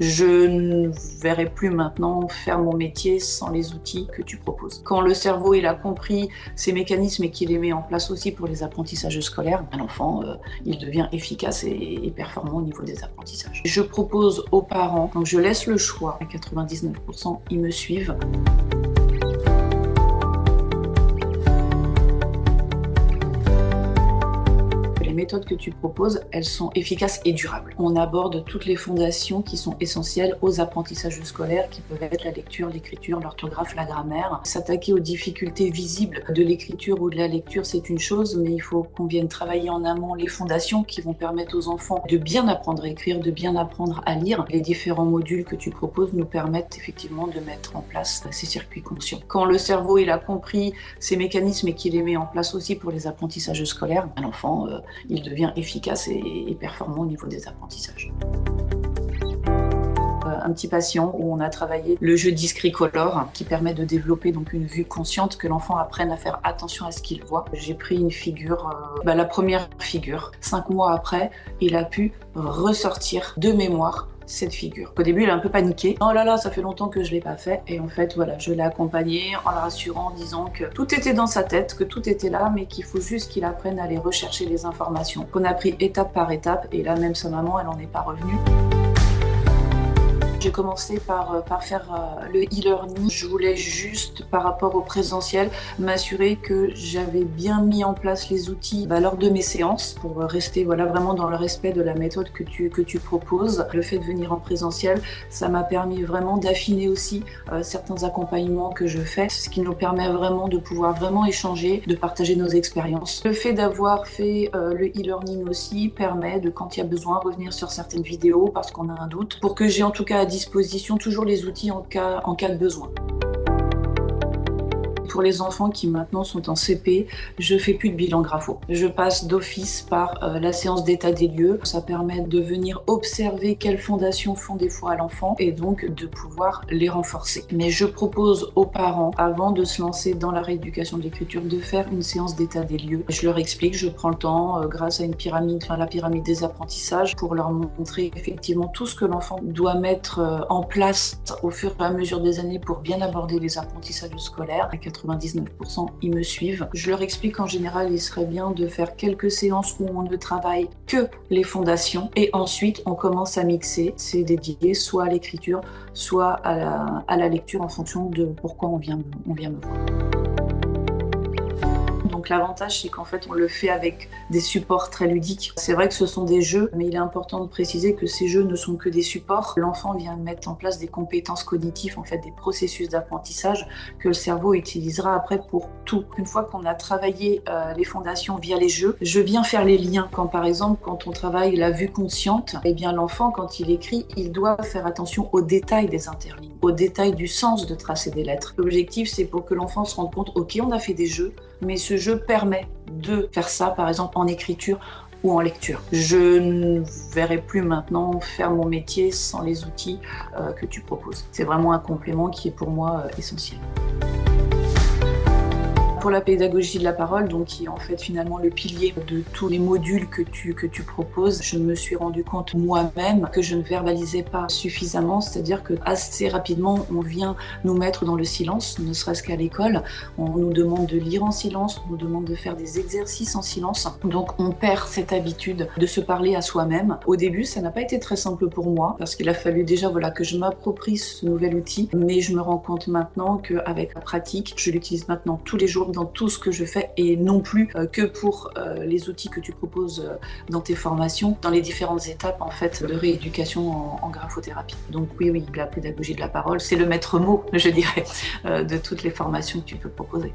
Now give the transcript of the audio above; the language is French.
Je ne verrai plus maintenant faire mon métier sans les outils que tu proposes. Quand le cerveau il a compris ces mécanismes et qu'il les met en place aussi pour les apprentissages scolaires, l'enfant il devient efficace et performant au niveau des apprentissages. Je propose aux parents, donc je laisse le choix, à 99% ils me suivent. Les méthodes que tu proposes, elles sont efficaces et durables. On aborde toutes les fondations qui sont essentielles aux apprentissages scolaires, qui peuvent être la lecture, l'écriture, l'orthographe, la grammaire. S'attaquer aux difficultés visibles de l'écriture ou de la lecture, c'est une chose, mais il faut qu'on vienne travailler en amont les fondations qui vont permettre aux enfants de bien apprendre à écrire, de bien apprendre à lire. Les différents modules que tu proposes nous permettent effectivement de mettre en place ces circuits conscients. Quand le cerveau il a compris ces mécanismes et qu'il les met en place aussi pour les apprentissages scolaires, l'enfant il devient efficace et performant au niveau des apprentissages. Un petit patient où on a travaillé le jeu Discricolor qui permet de développer donc une vue consciente, que l'enfant apprenne à faire attention à ce qu'il voit. J'ai pris une figure, la première figure. 5 mois après, il a pu ressortir de mémoire cette figure. Au début, il a un peu paniqué. Oh là là, ça fait longtemps que je l'ai pas fait. Et en fait, voilà, je l'ai accompagné en le rassurant, en disant que tout était dans sa tête, que tout était là, mais qu'il faut juste qu'il apprenne à aller rechercher les informations. Qu'on a pris étape par étape. Et là, même sa maman, elle en est pas revenue. J'ai commencé par faire le e-learning. Je voulais juste, par rapport au présentiel, m'assurer que j'avais bien mis en place les outils lors de mes séances pour rester vraiment dans le respect de la méthode que tu proposes. Le fait de venir en présentiel, ça m'a permis vraiment d'affiner aussi certains accompagnements que je fais, ce qui nous permet vraiment de pouvoir vraiment échanger, de partager nos expériences. Le fait d'avoir fait le e-learning aussi permet de, quand il y a besoin, revenir sur certaines vidéos parce qu'on a un doute, pour que j'ai en tout cas à disposition toujours les outils en cas de besoin. Pour les enfants qui maintenant sont en CP, je fais plus de bilan grapho. Je passe d'office par la séance d'état des lieux. Ça permet de venir observer quelles fondations font défaut à l'enfant et donc de pouvoir les renforcer. Mais je propose aux parents, avant de se lancer dans la rééducation de l'écriture, de faire une séance d'état des lieux. Je leur explique, je prends le temps grâce à une pyramide, la pyramide des apprentissages, pour leur montrer effectivement tout ce que l'enfant doit mettre en place au fur et à mesure des années pour bien aborder les apprentissages scolaires. À 99% ils me suivent. Je leur explique qu'en général, il serait bien de faire quelques séances où on ne travaille que les fondations et ensuite on commence à mixer. C'est dédié soit à l'écriture, soit à la lecture en fonction de pourquoi on vient me voir. Donc l'avantage, c'est qu'en fait, on le fait avec des supports très ludiques. C'est vrai que ce sont des jeux, mais il est important de préciser que ces jeux ne sont que des supports. L'enfant vient mettre en place des compétences cognitives, en fait, des processus d'apprentissage que le cerveau utilisera après pour tout. Une fois qu'on a travaillé les fondations via les jeux, je viens faire les liens. Par exemple, quand on travaille la vue consciente, eh bien l'enfant, quand il écrit, il doit faire attention aux détails des interlignes, aux détails du sens de tracer des lettres. L'objectif, c'est pour que l'enfant se rende compte, ok, on a fait des jeux, mais ce jeu permet de faire ça, par exemple, en écriture ou en lecture. Je ne verrai plus maintenant faire mon métier sans les outils que tu proposes. C'est vraiment un complément qui est pour moi essentiel. Pour la pédagogie de la parole, donc qui est en fait finalement le pilier de tous les modules que tu proposes, je me suis rendu compte moi-même que je ne verbalisais pas suffisamment, c'est-à-dire que assez rapidement on vient nous mettre dans le silence, ne serait-ce qu'à l'école. On nous demande de lire en silence, on nous demande de faire des exercices en silence, donc on perd cette habitude de se parler à soi-même. Au début, ça n'a pas été très simple pour moi parce qu'il a fallu déjà que je m'approprie ce nouvel outil, mais je me rends compte maintenant qu'avec la pratique, je l'utilise maintenant tous les jours dans tout ce que je fais et non plus que pour les outils que tu proposes dans tes formations, dans les différentes étapes en fait de rééducation en graphothérapie. Donc oui, la pédagogie de la parole, c'est le maître mot, je dirais, de toutes les formations que tu peux proposer.